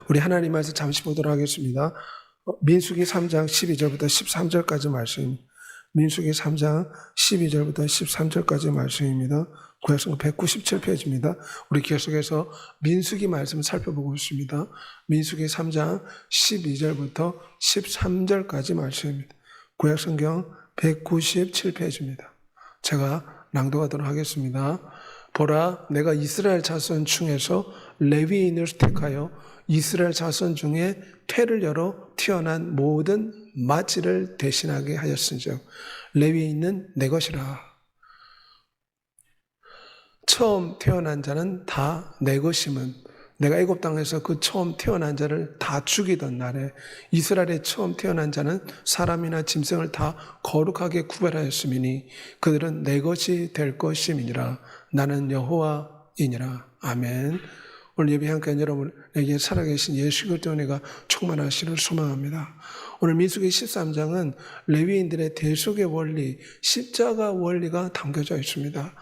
우리 하나님 말씀 잠시 보도록 하겠습니다. 민수기 3장 12절부터 13절까지 말씀입니다. 민수기 3장 12절부터 13절까지 말씀입니다. 구약성경 197페이지입니다. 우리 계속해서 민수기 말씀을 살펴보고 있습니다. 민수기 3장 12절부터 13절까지 말씀입니다. 구약성경 197페이지입니다. 제가 낭독하도록 하겠습니다. 보라, 내가 이스라엘 자손 중에서 레위인을 택하여 이스라엘 자손 중에 퇴를 열어 태어난 모든 맏지를 대신하게 하였은즉 레위인은 내 것이라. 처음 태어난 자는 다 내 것임은 내가 애굽 땅에서 그 처음 태어난 자를 다 죽이던 날에 이스라엘의 처음 태어난 자는 사람이나 짐승을 다 거룩하게 구별하였음이니 그들은 내 것이 될 것임이니라. 나는 여호와이니라. 아멘. 오늘 예배 함께한 여러분에게 살아계신 예수 그리스도의 은혜가 충만하시를 소망합니다. 오늘 민수기 13장은 레위인들의 대속의 원리, 십자가 원리가 담겨져 있습니다.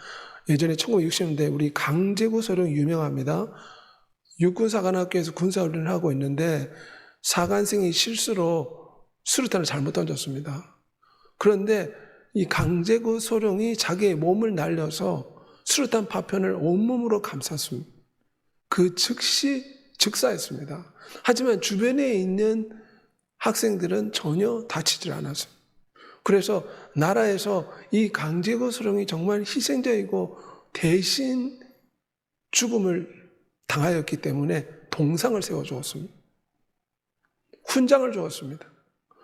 예전에 1960년대 우리 강제구 소령 유명합니다. 육군사관학교에서 군사훈련을 하고 있는데 사관생이 실수로 수류탄을 잘못 던졌습니다. 그런데 이 강제구 소령이 자기의 몸을 날려서 수류탄 파편을 온몸으로 감쌌습니다. 그 즉시 즉사했습니다. 하지만 주변에 있는 학생들은 전혀 다치질 않았습니다. 그래서 나라에서 이 강제구 소령이 정말 희생자이고 대신 죽음을 당하였기 때문에 동상을 세워주었습니다. 훈장을 주었습니다.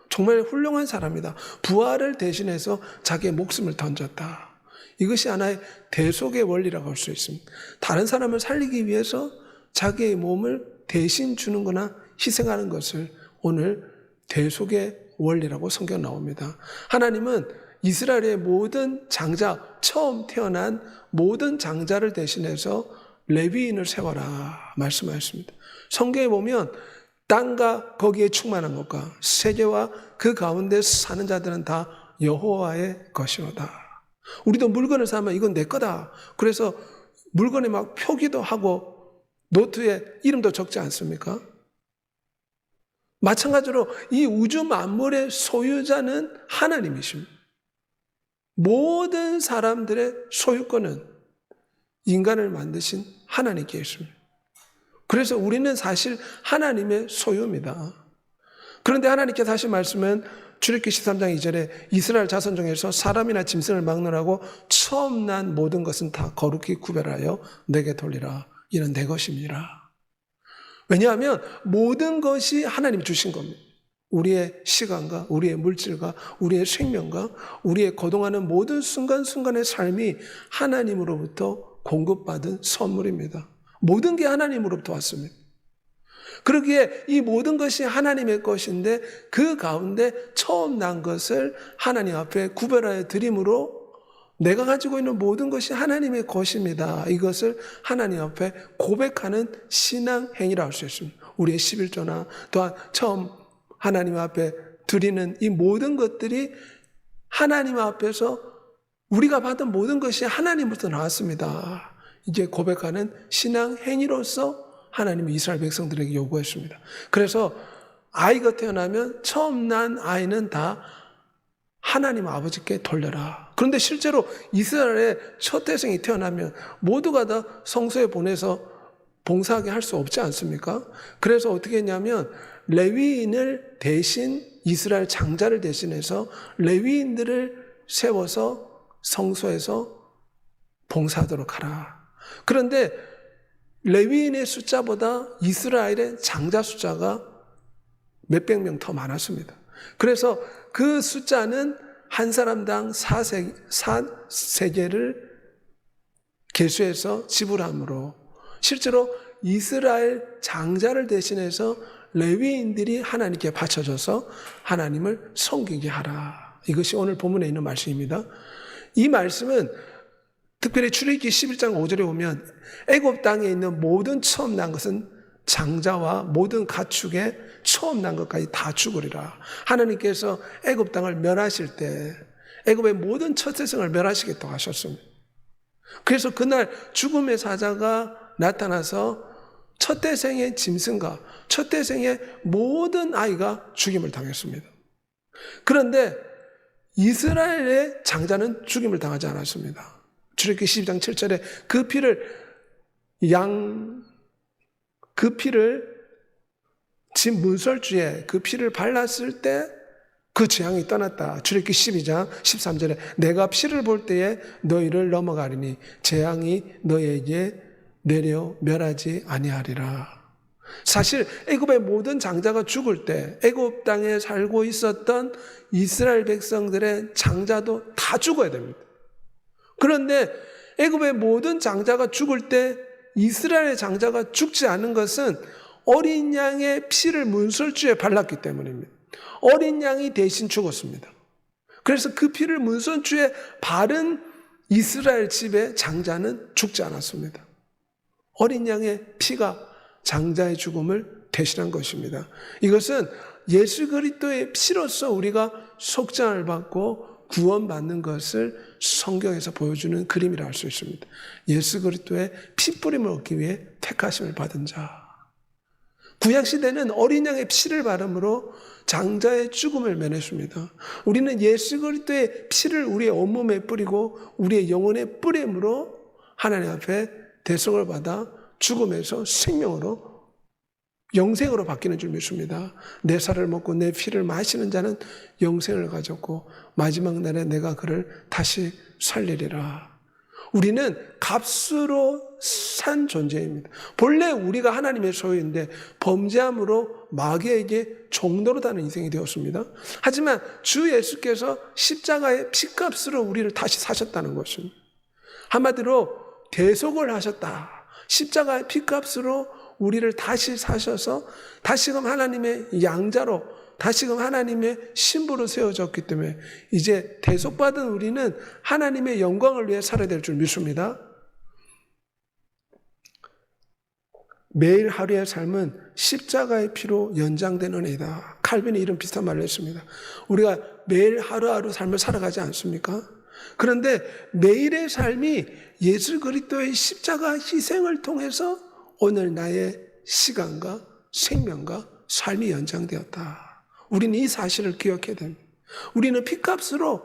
정말 훌륭한 사람이다. 부하를 대신해서 자기의 목숨을 던졌다. 이것이 하나의 대속의 원리라고 할 수 있습니다. 다른 사람을 살리기 위해서 자기의 몸을 대신 주는 거나 희생하는 것을 오늘 대속의 원리라고 성경 나옵니다. 하나님은 이스라엘의 모든 장자, 처음 태어난 모든 장자를 대신해서 레위인을 세워라 말씀하셨습니다. 성경에 보면 땅과 거기에 충만한 것과 세계와 그 가운데 사는 자들은 다 여호와의 것이로다. 우리도 물건을 사면 이건 내 거다. 그래서 물건에 막 표기도 하고 노트에 이름도 적지 않습니까? 마찬가지로 이 우주 만물의 소유자는 하나님이십니다. 모든 사람들의 소유권은 인간을 만드신 하나님께 있습니다. 그래서 우리는 사실 하나님의 소유입니다. 그런데 하나님께 다시 말씀은 출애굽기 13장 2절에 이스라엘 자손 중에서 사람이나 짐승을 막론하고 처음 난 모든 것은 다 거룩히 구별하여 내게 돌리라. 이는 내 것입니다. 왜냐하면 모든 것이 하나님이 주신 겁니다. 우리의 시간과 우리의 물질과 우리의 생명과 우리의 거동하는 모든 순간순간의 삶이 하나님으로부터 공급받은 선물입니다. 모든 게 하나님으로부터 왔습니다. 그러기에 이 모든 것이 하나님의 것인데 그 가운데 처음 난 것을 하나님 앞에 구별하여 드림으로 내가 가지고 있는 모든 것이 하나님의 것입니다. 이것을 하나님 앞에 고백하는 신앙 행위라 할 수 있습니다. 우리의 11조나 또한 처음 하나님 앞에 드리는 이 모든 것들이 하나님 앞에서 우리가 받은 모든 것이 하나님으로부터 나왔습니다. 이제 고백하는 신앙 행위로서 하나님이 이스라엘 백성들에게 요구했습니다. 그래서 아이가 태어나면 처음 난 아이는 다 하나님 아버지께 돌려라. 그런데 실제로 이스라엘의 첫 태생이 태어나면 모두가 다 성소에 보내서 봉사하게 할 수 없지 않습니까? 그래서 어떻게 했냐면 레위인을 대신 이스라엘 장자를 대신해서 레위인들을 세워서 성소에서 봉사하도록 하라. 그런데 레위인의 숫자보다 이스라엘의 장자 숫자가 몇백 명 더 많았습니다. 그래서 그 숫자는 한 사람당 4세겔을 계수해서 지불함으로 실제로 이스라엘 장자를 대신해서 레위인들이 하나님께 바쳐져서 하나님을 섬기게 하라. 이것이 오늘 본문에 있는 말씀입니다. 이 말씀은 특별히 출애굽기 11장 5절에 보면 애굽 땅에 있는 모든 처음 난 것은 장자와 모든 가축의 처음 난 것까지 다 죽으리라. 하나님께서 애굽 땅을 멸하실 때 애굽의 모든 첫 세상을 멸하시겠다고 하셨습니다. 그래서 그날 죽음의 사자가 나타나서 첫 태생의 짐승과 첫 태생의 모든 아이가 죽임을 당했습니다. 그런데 이스라엘의 장자는 죽임을 당하지 않았습니다. 출애굽기 12장 7절에 그 피를 집 문설주에 그 피를 발랐을 때 그 재앙이 떠났다. 출애굽기 12장 13절에 내가 피를 볼 때에 너희를 넘어가리니 재앙이 너희에게 내려 멸하지 아니하리라. 사실 애굽의 모든 장자가 죽을 때 애굽 땅에 살고 있었던 이스라엘 백성들의 장자도 다 죽어야 됩니다. 그런데 애굽의 모든 장자가 죽을 때 이스라엘의 장자가 죽지 않은 것은 어린 양의 피를 문설주에 발랐기 때문입니다. 어린 양이 대신 죽었습니다. 그래서 그 피를 문설주에 바른 이스라엘 집의 장자는 죽지 않았습니다. 어린 양의 피가 장자의 죽음을 대신한 것입니다. 이것은 예수 그리스도의 피로서 우리가 속장을 받고 구원받는 것을 성경에서 보여주는 그림이라 할 수 있습니다. 예수 그리스도의 피뿌림을 얻기 위해 택하심을 받은 자. 구약시대는 어린 양의 피를 바름으로 장자의 죽음을 면했습니다. 우리는 예수 그리스도의 피를 우리의 온몸에 뿌리고 우리의 영혼에 뿌림으로 하나님 앞에 대속을 받아 죽음에서 생명으로 영생으로 바뀌는 줄 믿습니다. 내 살을 먹고 내 피를 마시는 자는 영생을 가졌고 마지막 날에 내가 그를 다시 살리리라. 우리는 값으로 산 존재입니다. 본래 우리가 하나님의 소유인데 범죄함으로 마귀에게 종노릇하는 인생이 되었습니다. 하지만 주 예수께서 십자가의 피값으로 우리를 다시 사셨다는 것입니다. 한마디로 대속을 하셨다. 십자가의 피값으로 우리를 다시 사셔서 다시금 하나님의 양자로 다시금 하나님의 신부로 세워졌기 때문에 이제 대속받은 우리는 하나님의 영광을 위해 살아야 될 줄 믿습니다. 매일 하루의 삶은 십자가의 피로 연장되는 애다. 칼빈이 이런 비슷한 말을 했습니다. 우리가 매일 하루하루 삶을 살아가지 않습니까? 그런데 매일의 삶이 예수 그리스도의 십자가 희생을 통해서 오늘 나의 시간과 생명과 삶이 연장되었다. 우리는 이 사실을 기억해야 됩니다. 우리는 피값으로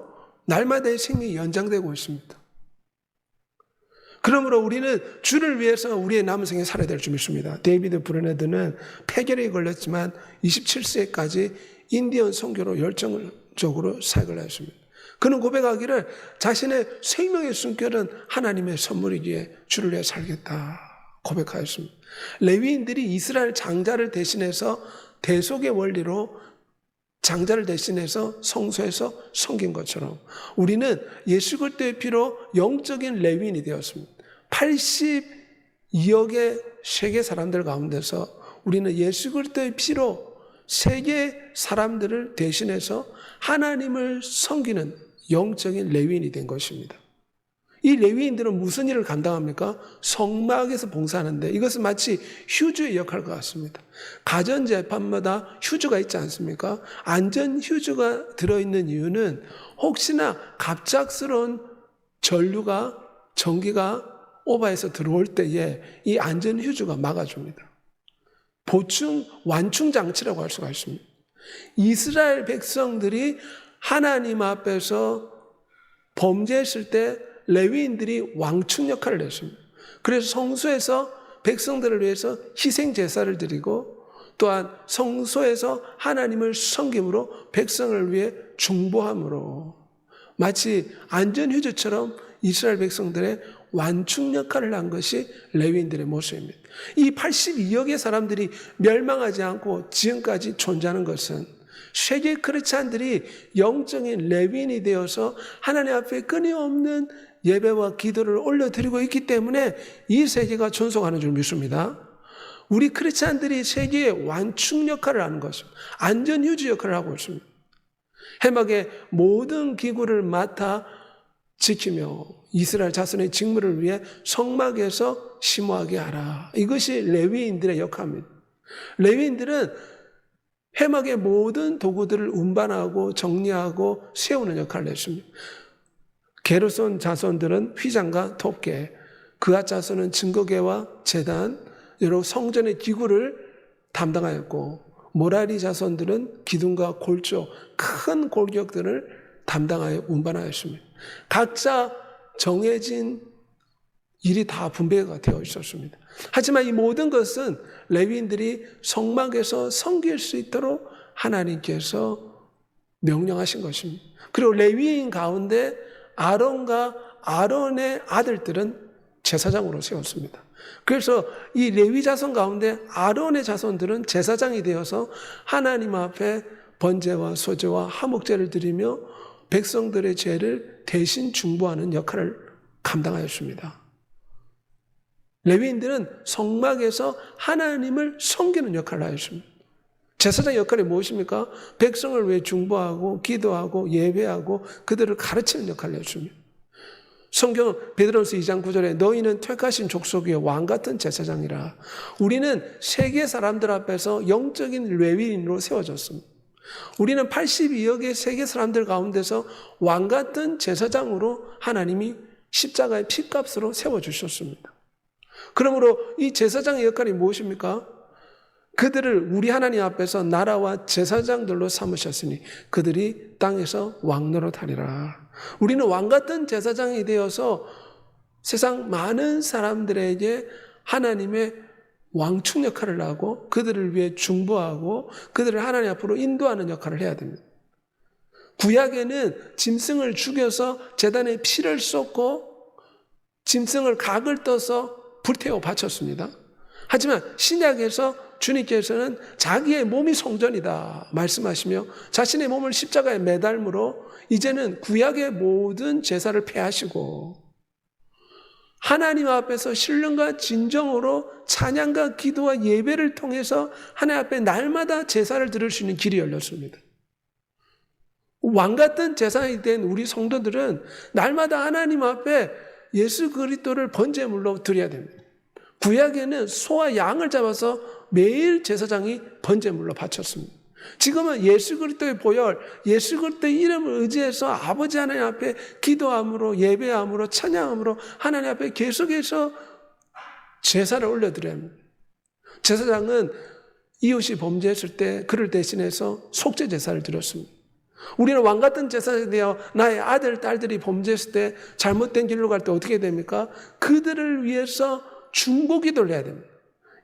날마다의 생명이 연장되고 있습니다. 그러므로 우리는 주를 위해서 우리의 남은 생에 살아야 될 줄 믿습니다. 데이비드 브레네드는 폐결에 걸렸지만 27세까지 인디언 선교로 열정적으로 사역을 했습니다. 그는 고백하기를 자신의 생명의 숨결은 하나님의 선물이기에 주를 위해 살겠다 고백하였습니다. 레위인들이 이스라엘 장자를 대신해서 대속의 원리로 장자를 대신해서 성소에서 섬긴 것처럼 우리는 예수 그리스도의 피로 영적인 레위인이 되었습니다. 82억의 세계 사람들 가운데서 우리는 예수 그리스도의 피로 세계 사람들을 대신해서 하나님을 섬기는 영적인 레위인이 된 것입니다. 이 레위인들은 무슨 일을 감당합니까? 성막에서 봉사하는데 이것은 마치 휴주의 역할 같습니다. 가전제품마다 휴주가 있지 않습니까? 안전 휴주가 들어있는 이유는 혹시나 갑작스러운 전기가 오버해서 들어올 때에 이 안전 휴주가 막아줍니다. 완충 장치라고 할 수가 있습니다. 이스라엘 백성들이 하나님 앞에서 범죄했을 때 레위인들이 왕충 역할을 했습니다. 그래서 성소에서 백성들을 위해서 희생 제사를 드리고 또한 성소에서 하나님을 섬김으로 백성을 위해 중보함으로 마치 안전휴즈처럼 이스라엘 백성들의 완충 역할을 한 것이 레위인들의 모습입니다. 이 82억의 사람들이 멸망하지 않고 지금까지 존재하는 것은 세계 크리스찬들이 영적인 레위인이 되어서 하나님 앞에 끊임없는 예배와 기도를 올려드리고 있기 때문에 이 세계가 존속하는 줄 믿습니다. 우리 크리스찬들이 세계의 완충 역할을 하는 것입니다. 안전유지 역할을 하고 있습니다. 해막의 모든 기구를 맡아 지키며 이스라엘 자손의 직무를 위해 성막에서 심호하게 하라. 이것이 레위인들의 역할입니다. 레위인들은 해막의 모든 도구들을 운반하고 정리하고 세우는 역할을 했습니다. 게르손 자손들은 휘장과 톱개, 그앗 자손은 증거궤와 제단, 여러 성전의 기구를 담당하였고 모라리 자손들은 기둥과 골조, 큰 골격들을 담당하여 운반하였습니다. 각자 정해진 일이 다 분배가 되어 있었습니다. 하지만 이 모든 것은 레위인들이 성막에서 섬길 수 있도록 하나님께서 명령하신 것입니다. 그리고 레위인 가운데 아론과 아론의 아들들은 제사장으로 세웠습니다. 그래서 이 레위 자손 가운데 아론의 자손들은 제사장이 되어서 하나님 앞에 번제와 소제와 화목제를 드리며 백성들의 죄를 대신 중보하는 역할을 감당하였습니다. 레위인들은 성막에서 하나님을 섬기는 역할을 하였습니다. 제사장 역할이 무엇입니까? 백성을 위해 중보하고 기도하고 예배하고 그들을 가르치는 역할을 했습니다. 성경 베드로전서 2장 9절에 너희는 택하신 족속의 왕같은 제사장이라. 우리는 세계 사람들 앞에서 영적인 레위인으로 세워졌습니다. 우리는 82억의 세계 사람들 가운데서 왕같은 제사장으로 하나님이 십자가의 피값으로 세워주셨습니다. 그러므로 이 제사장의 역할이 무엇입니까? 그들을 우리 하나님 앞에서 나라와 제사장들로 삼으셨으니 그들이 땅에서 왕노릇하리라. 우리는 왕같은 제사장이 되어서 세상 많은 사람들에게 하나님의 왕충 역할을 하고 그들을 위해 중보하고 그들을 하나님 앞으로 인도하는 역할을 해야 됩니다. 구약에는 짐승을 죽여서 제단에 피를 쏟고 짐승을 각을 떠서 불태워 바쳤습니다. 하지만 신약에서 주님께서는 자기의 몸이 성전이다 말씀하시며 자신의 몸을 십자가에 매달므로 이제는 구약의 모든 제사를 폐하시고 하나님 앞에서 신령과 진정으로 찬양과 기도와 예배를 통해서 하나님 앞에 날마다 제사를 드릴 수 있는 길이 열렸습니다. 왕같은 제사장이 된 우리 성도들은 날마다 하나님 앞에 예수 그리스도를 번제물로 드려야 됩니다. 구약에는 소와 양을 잡아서 매일 제사장이 번제물로 바쳤습니다. 지금은 예수 그리스도의 보혈, 예수 그리스도의 이름을 의지해서 아버지 하나님 앞에 기도함으로 예배함으로 찬양함으로 하나님 앞에 계속해서 제사를 올려드려야 합니다. 제사장은 이웃이 범죄했을 때 그를 대신해서 속죄 제사를 드렸습니다. 우리는 왕같은 제사장이 되어 나의 아들, 딸들이 범죄했을 때 잘못된 길로 갈 때 어떻게 됩니까? 그들을 위해서 중보기도를 해야 됩니다.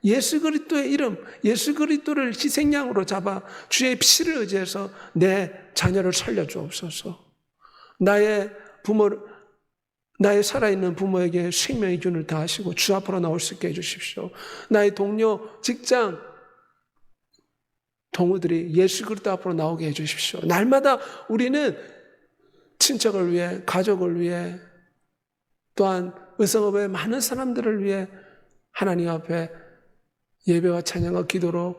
예수 그리스도의 이름, 예수 그리스도를 희생양으로 잡아 주의 피를 의지해서 내 자녀를 살려주옵소서. 나의 살아있는 부모에게 생명의 기운을 다하시고 주 앞으로 나올 수 있게 해주십시오. 나의 동료, 직장, 동우들이 예수 그리스도 앞으로 나오게 해주십시오. 날마다 우리는 친척을 위해, 가족을 위해, 또한 의성업의 많은 사람들을 위해 하나님 앞에 예배와 찬양과 기도로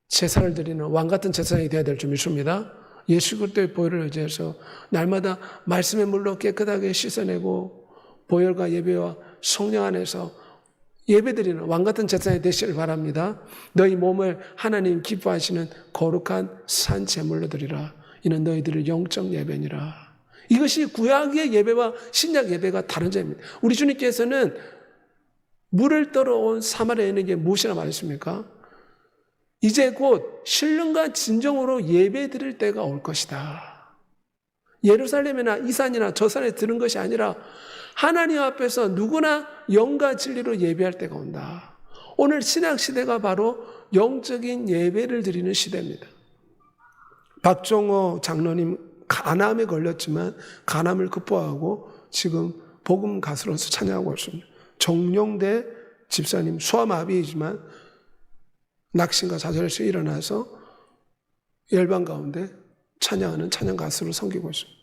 제사를 드리는 왕같은 제사장이 되어야 될 줄 믿습니다. 예수 그리스도의 보혈을 의지해서 날마다 말씀의 물로 깨끗하게 씻어내고 보혈과 예배와 성령 안에서 예배드리는 왕같은 제사장이 되시길 바랍니다. 너희 몸을 하나님 기뻐하시는 거룩한 산 제물로 드리라. 이는 너희들의 영적 예배니라. 이것이 구약의 예배와 신약 예배가 다른 점입니다. 우리 주님께서는 물을 떨어온 사마리아인에게 무엇이라 말했습니까? 이제 곧 신령과 진정으로 예배 드릴 때가 올 것이다. 예루살렘이나 이 산이나 저 산에 드는 것이 아니라 하나님 앞에서 누구나 영과 진리로 예배할 때가 온다. 오늘 신약 시대가 바로 영적인 예배를 드리는 시대입니다. 박종호 장로님 간암에 걸렸지만 간암을 극복하고 지금 복음 가수로서 찬양하고 있습니다. 정용대 집사님 소아마비이지만 낙심과 좌절에서 일어나서 열방 가운데 찬양하는 찬양 가수로 섬기고 있습니다.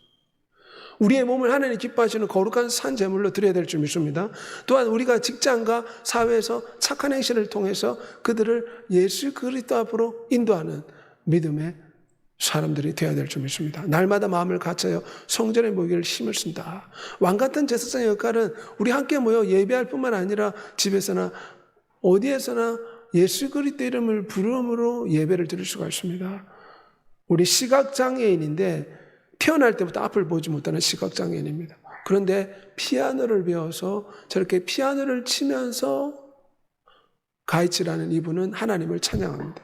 우리의 몸을 하나님 기뻐하시는 거룩한 산 제물로 드려야 될 줄 믿습니다. 또한 우리가 직장과 사회에서 착한 행실을 통해서 그들을 예수 그리스도 앞으로 인도하는 믿음의 사람들이 되어야 될 줄 믿습니다. 날마다 마음을 갖춰요 성전에 모이기를 힘을 쓴다. 왕같은 제사장의 역할은 우리 함께 모여 예배할 뿐만 아니라 집에서나 어디에서나 예수 그리스도 이름을 부름으로 예배를 드릴 수가 있습니다. 우리 시각장애인인데 태어날 때부터 앞을 보지 못하는 시각장애인입니다. 그런데 피아노를 배워서 저렇게 피아노를 치면서 가이치라는 이분은 하나님을 찬양합니다.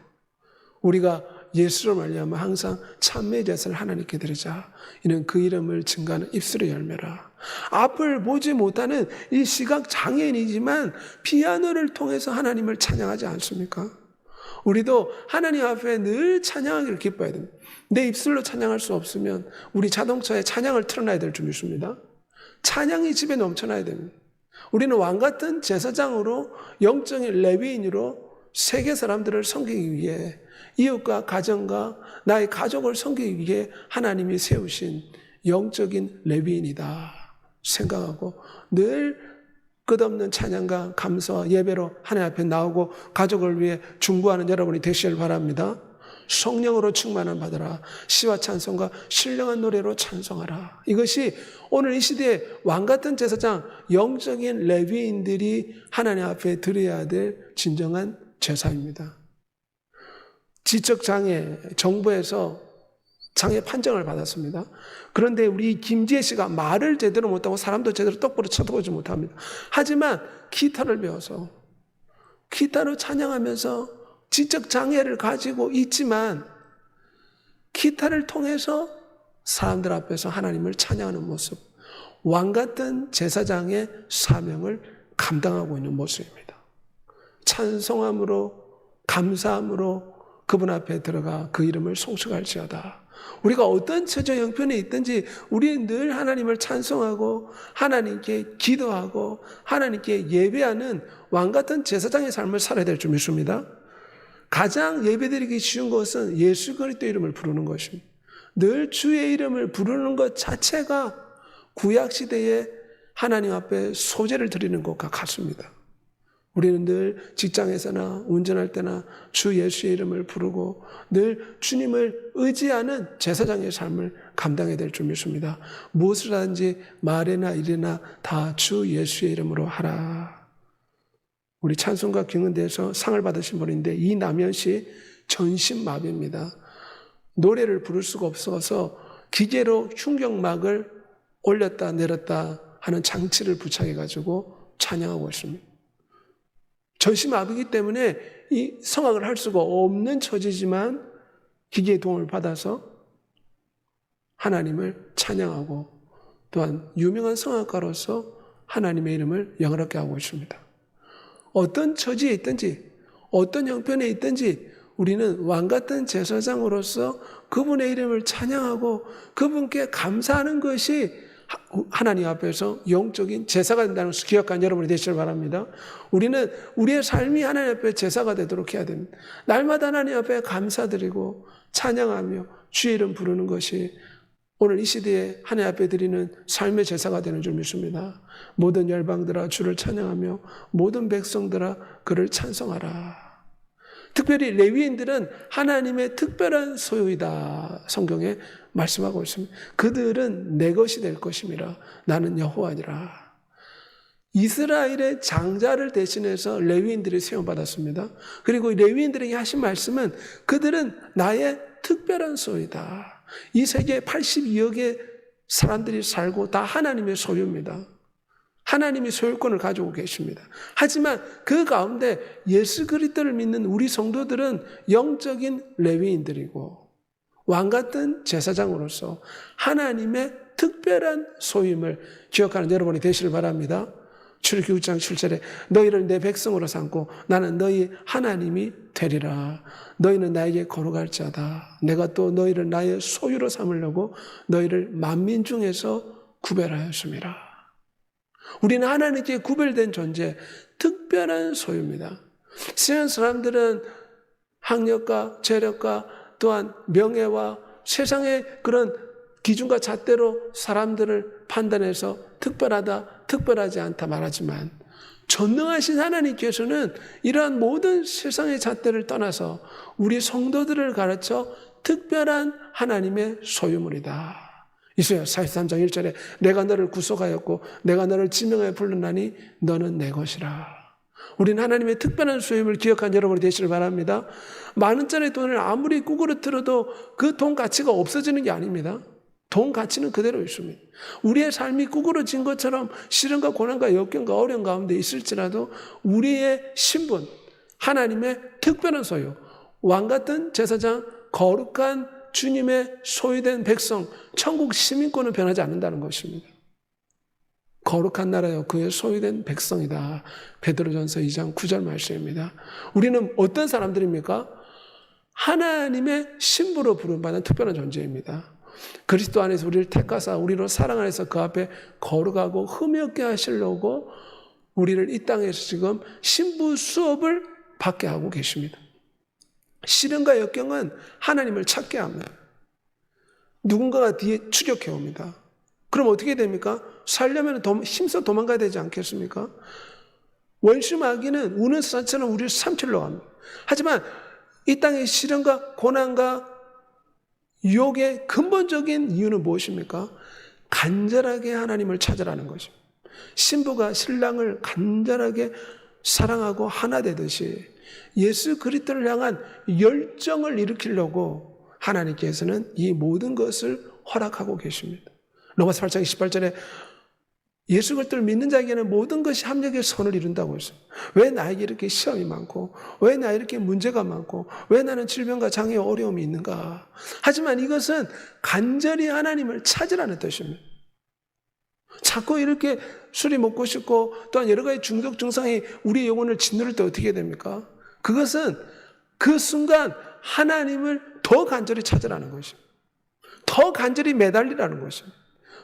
우리가 예수로 말미암아 항상 찬미의 제사를 하나님께 드리자. 이는 그 이름을 증거하는 입술의 열매라. 앞을 보지 못하는 이 시각 장애인이지만 피아노를 통해서 하나님을 찬양하지 않습니까? 우리도 하나님 앞에 늘 찬양하기를 기뻐해야 됩니다. 내 입술로 찬양할 수 없으면 우리 자동차에 찬양을 틀어놔야 될 줄 믿습니다. 찬양이 집에 넘쳐나야 됩니다. 우리는 왕같은 제사장으로 영적인 레위인으로 세계 사람들을 섬기기 위해 이웃과 가정과 나의 가족을 섬기기 위해 하나님이 세우신 영적인 레위인이다 생각하고 늘 끝없는 찬양과 감사와 예배로 하나님 앞에 나오고 가족을 위해 중보하는 여러분이 되시길 바랍니다. 성령으로 충만함 받으라. 시와 찬송과 신령한 노래로 찬송하라. 이것이 오늘 이 시대에 왕같은 제사장, 영적인 레위인들이 하나님 앞에 드려야 될 진정한 제사입니다. 지적장애, 정부에서 장애 판정을 받았습니다. 그런데 우리 김지혜 씨가 말을 제대로 못하고 사람도 제대로 똑바로 쳐다보지 못합니다. 하지만 기타를 배워서 기타로 찬양하면서 지적장애를 가지고 있지만 기타를 통해서 사람들 앞에서 하나님을 찬양하는 모습, 왕같은 제사장의 사명을 감당하고 있는 모습입니다. 찬송함으로 감사함으로 그분 앞에 들어가 그 이름을 송축할지어다. 우리가 어떤 처저 형편에 있든지 우리는 늘 하나님을 찬송하고 하나님께 기도하고 하나님께 예배하는 왕같은 제사장의 삶을 살아야 될 줄 믿습니다. 가장 예배드리기 쉬운 것은 예수 그리스도 이름을 부르는 것입니다. 늘 주의 이름을 부르는 것 자체가 구약시대에 하나님 앞에 소제를 드리는 것과 같습니다. 우리는 늘 직장에서나 운전할 때나 주 예수의 이름을 부르고 늘 주님을 의지하는 제사장의 삶을 감당해야 될 줄 믿습니다. 무엇을 하든지 말이나 일이나 다 주 예수의 이름으로 하라. 우리 찬송가 경연대에서 상을 받으신 분인데 이남현 씨 전신마비입니다. 노래를 부를 수가 없어서 기계로 흉경막을 올렸다 내렸다 하는 장치를 부착해가지고 찬양하고 있습니다. 전신마비이기 때문에 이 성악을 할 수가 없는 처지지만 기계의 도움을 받아서 하나님을 찬양하고 또한 유명한 성악가로서 하나님의 이름을 영화롭게 하고 있습니다. 어떤 처지에 있든지 어떤 형편에 있든지 우리는 왕같은 제사장으로서 그분의 이름을 찬양하고 그분께 감사하는 것이 하나님 앞에서 영적인 제사가 된다는 것을 기억한 여러분이 되시길 바랍니다. 우리는 우리의 삶이 하나님 앞에 제사가 되도록 해야 됩니다. 날마다 하나님 앞에 감사드리고 찬양하며 주의 이름 부르는 것이 오늘 이 시대에 하나님 앞에 드리는 삶의 제사가 되는 줄 믿습니다. 모든 열방들아 주를 찬양하며 모든 백성들아 그를 찬송하라. 특별히 레위인들은 하나님의 특별한 소유이다. 성경에 말씀하고 있습니다. 그들은 내 것이 될 것임이라. 나는 여호와니라. 이스라엘의 장자를 대신해서 레위인들이 세움받았습니다. 그리고 레위인들에게 하신 말씀은 그들은 나의 특별한 소유이다. 이 세계에 82억의 사람들이 살고 다 하나님의 소유입니다. 하나님이 소유권을 가지고 계십니다. 하지만 그 가운데 예수 그리스도를 믿는 우리 성도들은 영적인 레위인들이고 왕같은 제사장으로서 하나님의 특별한 소임을 기억하는 여러분이 되시길 바랍니다. 출애굽기 6장 7절에 너희를 내 백성으로 삼고 나는 너희 하나님이 되리라. 너희는 나에게 거룩할 자다. 내가 또 너희를 나의 소유로 삼으려고 너희를 만민 중에서 구별하였습니다. 우리는 하나님께 구별된 존재, 특별한 소유입니다. 세상 사람들은 학력과 재력과 또한 명예와 세상의 그런 기준과 잣대로 사람들을 판단해서 특별하다, 특별하지 않다 말하지만 전능하신 하나님께서는 이러한 모든 세상의 잣대를 떠나서 우리 성도들을 가르쳐 특별한 하나님의 소유물이다. 이사야 43장 1절에 내가 너를 구속하였고 내가 너를 지명하여 불렀나니 너는 내 것이라. 우리는 하나님의 특별한 소유를 기억한 여러분이 되시길 바랍니다. 만 원짜리 돈을 아무리 구부러뜨려도 그 돈 가치가 없어지는 게 아닙니다. 돈 가치는 그대로 있습니다. 우리의 삶이 구부러진 것처럼 시련과 고난과 역경과 어려움 가운데 있을지라도 우리의 신분, 하나님의 특별한 소유, 왕같은 제사장, 거룩한 주님의 소유된 백성, 천국 시민권은 변하지 않는다는 것입니다. 거룩한 나라요 그의 소유된 백성이다. 베드로전서 2장 9절 말씀입니다. 우리는 어떤 사람들입니까? 하나님의 신부로 부름받은 특별한 존재입니다. 그리스도 안에서 우리를 택하사 우리로 사랑 안에서 그 앞에 거룩하고 흠이 없게 하시려고 우리를 이 땅에서 지금 신부 수업을 받게 하고 계십니다. 시련과 역경은 하나님을 찾게 합니다. 누군가가 뒤에 추격해 옵니다. 그럼 어떻게 됩니까? 살려면 힘써 도망가야 되지 않겠습니까? 원수 마귀는 우는 사자처럼 우리를 삼키려고 합니다. 하지만 이 땅의 시련과 고난과 유혹의 근본적인 이유는 무엇입니까? 간절하게 하나님을 찾으라는 것입니다. 신부가 신랑을 간절하게 사랑하고 하나 되듯이 예수 그리스도를 향한 열정을 일으키려고 하나님께서는 이 모든 것을 허락하고 계십니다. 로마서 8장 28절에 예수 그리스도를 믿는 자에게는 모든 것이 합력의 선을 이룬다고 했어요. 왜 나에게 이렇게 시험이 많고, 왜 나에게 이렇게 문제가 많고, 왜 나는 질병과 장애의 어려움이 있는가? 하지만 이것은 간절히 하나님을 찾으라는 뜻입니다. 자꾸 이렇게 술이 먹고 싶고 또한 여러 가지 중독 증상이 우리 영혼을 짓누를 때 어떻게 됩니까? 그것은 그 순간 하나님을 더 간절히 찾으라는 것입니다. 더 간절히 매달리라는 것입니다.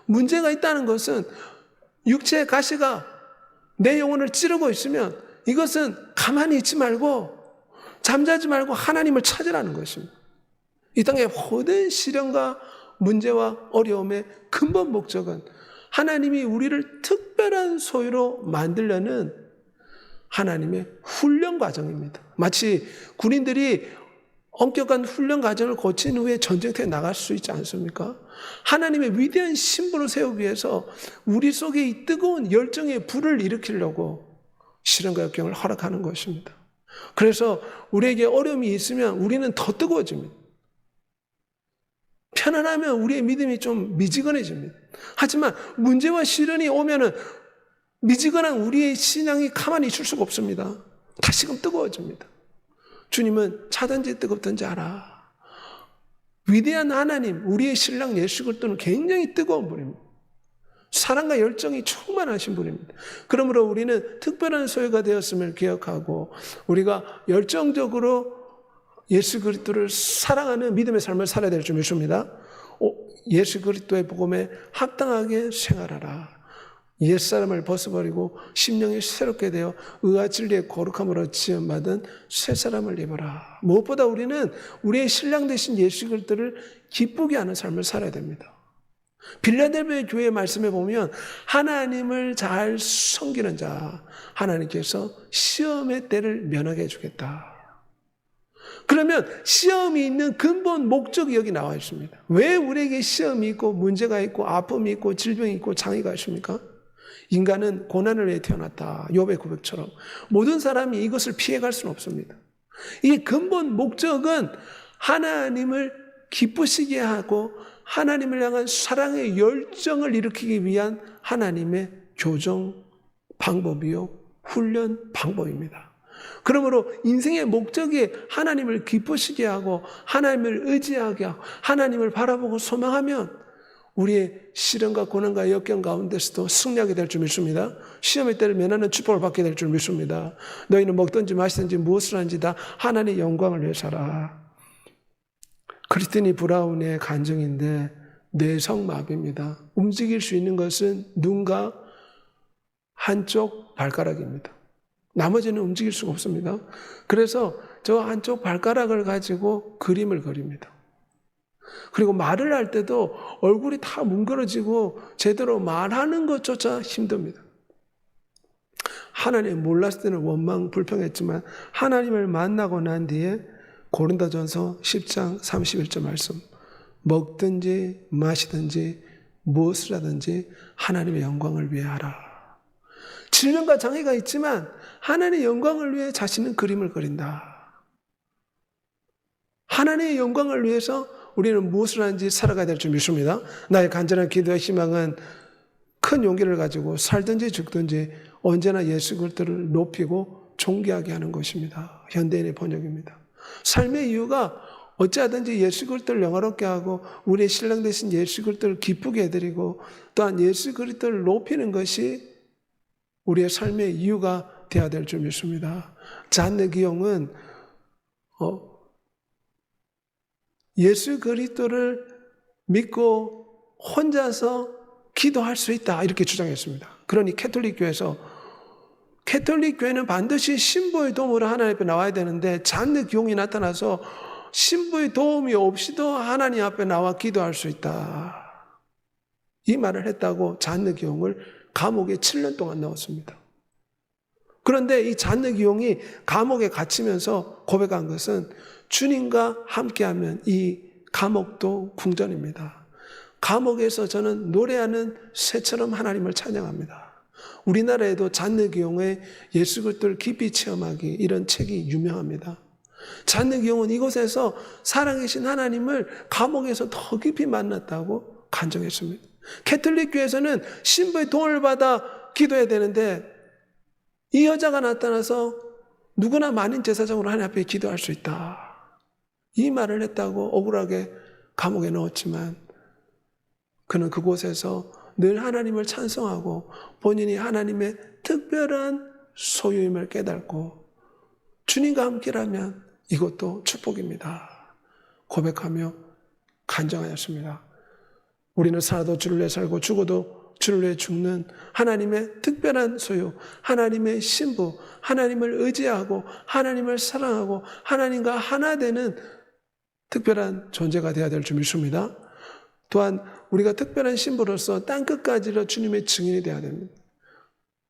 문제가 있다는 것은 육체의 가시가 내 영혼을 찌르고 있으면 이것은 가만히 있지 말고 잠자지 말고 하나님을 찾으라는 것입니다. 이 땅의 모든 시련과 문제와 어려움의 근본 목적은 하나님이 우리를 특별한 소유로 만들려는 하나님의 훈련 과정입니다. 마치 군인들이 엄격한 훈련 과정을 거친 후에 전쟁터에 나갈 수 있지 않습니까? 하나님의 위대한 신부를 세우기 위해서 우리 속에 이 뜨거운 열정의 불을 일으키려고 시련과 역경을 허락하는 것입니다. 그래서 우리에게 어려움이 있으면 우리는 더 뜨거워집니다. 편안하면 우리의 믿음이 좀 미지근해집니다. 하지만 문제와 시련이 오면은 미지근한 우리의 신앙이 가만히 있을 수가 없습니다. 다시금 뜨거워집니다. 주님은 차든지 뜨겁든지 알아. 위대한 하나님, 우리의 신랑 예수 그리스도는 굉장히 뜨거운 분입니다. 사랑과 열정이 충만하신 분입니다. 그러므로 우리는 특별한 소유가 되었음을 기억하고 우리가 열정적으로 예수 그리스도를 사랑하는 믿음의 삶을 살아야 될 줄 믿습니다. 예수 그리스도의 복음에 합당하게 생활하라. 옛사람을 벗어버리고 심령이 새롭게 되어 의와 진리의 거룩함으로 지음받은 새 사람을 입어라. 무엇보다 우리는 우리의 신랑 되신 예수 그리스도를 기쁘게 하는 삶을 살아야 됩니다. 빌라델비아 교회 말씀에 보면 하나님을 잘 섬기는 자 하나님께서 시험의 때를 면하게 해주겠다. 그러면 시험이 있는 근본 목적이 여기 나와 있습니다. 왜 우리에게 시험이 있고 문제가 있고 아픔이 있고 질병이 있고 장애가 있습니까? 인간은 고난을 위해 태어났다. 욥의 고백처럼 모든 사람이 이것을 피해갈 수는 없습니다. 이 근본 목적은 하나님을 기쁘시게 하고 하나님을 향한 사랑의 열정을 일으키기 위한 하나님의 교정 방법이요 훈련 방법입니다. 그러므로 인생의 목적이 하나님을 기쁘시게 하고 하나님을 의지하게 하고 하나님을 바라보고 소망하면 우리의 시련과 고난과 역경 가운데서도 승리하게 될 줄 믿습니다. 시험의 때를 면하는 축복을 받게 될 줄 믿습니다. 너희는 먹든지 마시든지 무엇을 하든지 다 하나님의 영광을 위해 살아. 크리스티니 브라운의 간증인데 뇌성마비입니다. 움직일 수 있는 것은 눈과 한쪽 발가락입니다. 나머지는 움직일 수가 없습니다. 그래서 저 한쪽 발가락을 가지고 그림을 그립니다. 그리고 말을 할 때도 얼굴이 다 뭉그러지고 제대로 말하는 것조차 힘듭니다. 하나님 몰랐을 때는 원망 불평했지만 하나님을 만나고 난 뒤에 고린도전서 10장 31절 말씀 먹든지 마시든지 무엇을 하든지 하나님의 영광을 위해 하라. 질병과 장애가 있지만 하나님의 영광을 위해 자신은 그림을 그린다. 하나님의 영광을 위해서 우리는 무엇을 하는지 살아가야 될 줄 믿습니다. 나의 간절한 기도와 희망은 큰 용기를 가지고 살든지 죽든지 언제나 예수 그리스도를 높이고 존귀하게 하는 것입니다. 현대인의 번역입니다. 삶의 이유가 어찌하든지 예수 그리스도를 영화롭게 하고 우리의 신랑 되신 예수 그리스도를 기쁘게 해드리고 또한 예수 그리스도를 높이는 것이 우리의 삶의 이유가 되어야 될 줄 믿습니다. 잔느 기용은 예수 그리스도를 믿고 혼자서 기도할 수 있다 이렇게 주장했습니다. 그러니 캐톨릭 교회는 반드시 신부의 도움으로 하나님 앞에 나와야 되는데 잔느 기용이 나타나서 신부의 도움이 없이도 하나님 앞에 나와 기도할 수 있다. 이 말을 했다고 잔느 기용을 감옥에 7년 동안 넣었습니다. 그런데 이 잔느 기용이 감옥에 갇히면서 고백한 것은 주님과 함께하면 이 감옥도 궁전입니다. 감옥에서 저는 노래하는 새처럼 하나님을 찬양합니다. 우리나라에도 잔느 기용의 예수 그리스도를 깊이 체험하기 이런 책이 유명합니다. 잔느 기용은 이곳에서 살아계신 하나님을 감옥에서 더 깊이 만났다고 간증했습니다. 캐톨릭 교회에서는 신부의 도움을 받아 기도해야 되는데 이 여자가 나타나서 누구나 만인 제사장으로 하나님 앞에 기도할 수 있다. 이 말을 했다고 억울하게 감옥에 넣었지만 그는 그곳에서 늘 하나님을 찬송하고 본인이 하나님의 특별한 소유임을 깨닫고 주님과 함께라면 이것도 축복입니다. 고백하며 간증하였습니다. 우리는 살아도 주를 위해 살고 죽어도 주를 위해 죽는 하나님의 특별한 소유, 하나님의 신부, 하나님을 의지하고 하나님을 사랑하고 하나님과 하나 되는 특별한 존재가 되어야 될 줄 믿습니다. 또한 우리가 특별한 신부로서 땅끝까지로 주님의 증인이 되어야 됩니다.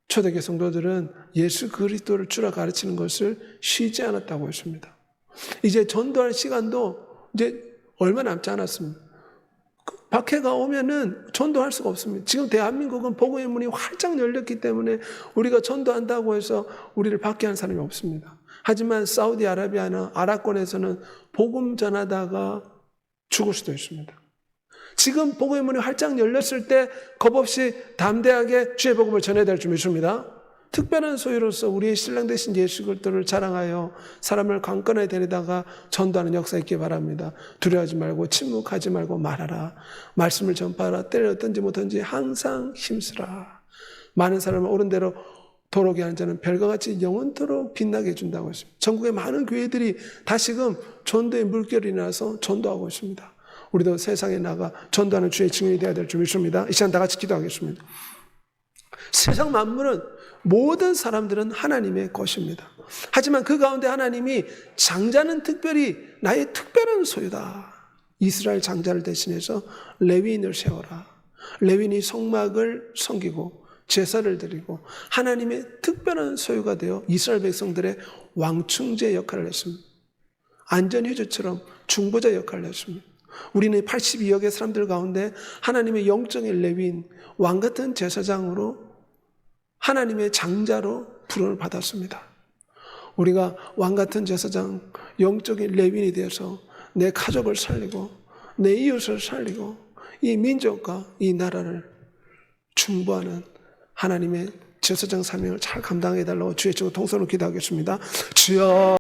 초대교회 성도들은 예수 그리스도를 주라 가르치는 것을 쉬지 않았다고 했습니다. 이제 전도할 시간도 이제 얼마 남지 않았습니다. 박해가 오면은 전도할 수가 없습니다. 지금 대한민국은 복음의 문이 활짝 열렸기 때문에 우리가 전도한다고 해서 우리를 박해한 사람이 없습니다. 하지만 사우디아라비아나 아랍권에서는 복음 전하다가 죽을 수도 있습니다. 지금 복음의 문이 활짝 열렸을 때 겁없이 담대하게 주의 복음을 전해야 될 줄 믿습니다. 특별한 소유로서 우리의 신랑 되신 예수 그리스도를 자랑하여 사람을 강권에 데리다가 전도하는 역사 있기 바랍니다. 두려워하지 말고 침묵하지 말고 말하라. 말씀을 전파하라. 때렸든지 못든지 항상 힘쓰라. 많은 사람을 옳은 대로 도록에 하는 자는 별과 같이 영원토록 빛나게 해준다고 했습니다. 전국의 많은 교회들이 다시금 전도의 물결이 나서 전도하고 있습니다. 우리도 세상에 나가 전도하는 주의 증인이 되어야 될 줄 믿습니다. 이 시간 다 같이 기도하겠습니다. 세상 만물은 모든 사람들은 하나님의 것입니다. 하지만 그 가운데 하나님이 장자는 특별히 나의 특별한 소유다. 이스라엘 장자를 대신해서 레위인을 세워라. 레위인이 성막을 섬기고 제사를 드리고 하나님의 특별한 소유가 되어 이스라엘 백성들의 왕충제 역할을 했습니다. 안전휴즈처럼 중보자 역할을 했습니다. 우리는 82억의 사람들 가운데 하나님의 영적인 레위인, 왕같은 제사장으로 하나님의 장자로 부름을 받았습니다. 우리가 왕같은 제사장, 영적인 레위인이 되어서 내 가족을 살리고 내 이웃을 살리고 이 민족과 이 나라를 중보하는 하나님의 제사장 사명을 잘 감당해 달라고 주의 쪽으로 통성으로 기도하겠습니다. 주여